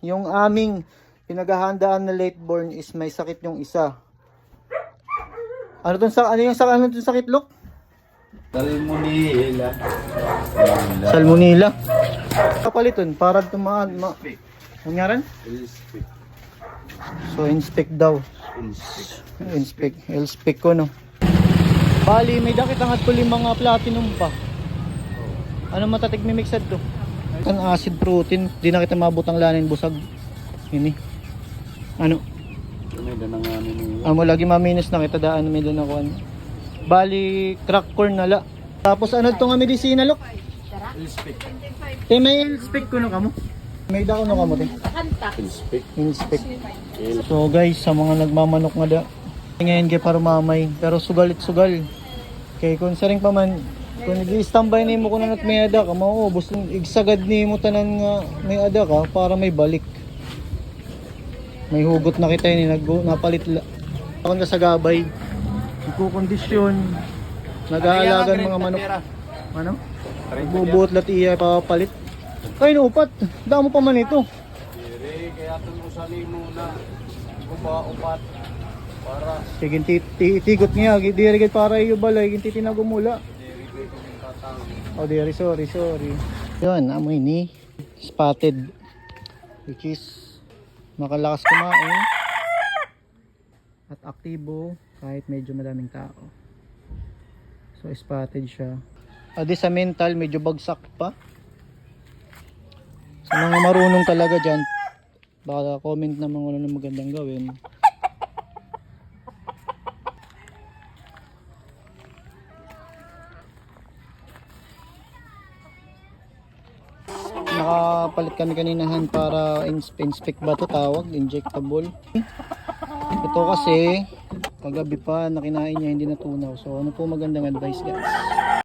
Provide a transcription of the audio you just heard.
Yung aming pinaghahandaan na late born is may sakit yung isa. Ano tong sakit, Lok? Salmonella. Salmonella. Kapaliton para tumaan nanyaran? Elspec. So inspect daw. Inspect ko no. Bali may dakit ang atuli mga platinum pa. Ano matatig may mixed to? Ang acid protein, di na kita mabutang lanin busag. Ini. Ano? May danang ano ni. Amo lagi maminis na kita daan may doon ako ano. Bali crack corn na la. Tapos ano tong medisina, Lok? Elspec. Te may inspect ko no kamo. May dako no kamo te. Elspec. Inspect. So guys, sa mga nagmamanok nga da. Ngayon kay para mamay, pero sugalit-sugal. Kay kung saring pa man, kung nag-i-standby nimo kuno nat may ada ka, maubos igsagad nimo tanan nga may ada ka para may balik. May hugot na kita ni napalit la. Ako na sa gabay. Iko-kondisyon. Nag-aalagan mga manok. Ano? Bubuot lat iya papalit. Kay upat. Damo pa man ito. Dire kaya tun usali muna. Upat para Sige tigot niya, diri gid para iyo balay ginti tinagumula. dire kay tatang. Oh, diri sorry. Yun, amoy ni spotted which is makalakas kumain at aktibo kahit medyo madaming tao. So spotted siya. Adi sa mental medyo bagsak pa. Sa mga marunong talaga dyan, baka comment naman kung ano magandang gawin. Nakapalit kami kaninahan para inspect ba to tawag, injectable. Ito kasi kagabi pa nakinain niya hindi natunaw. So ano po magandang advice guys?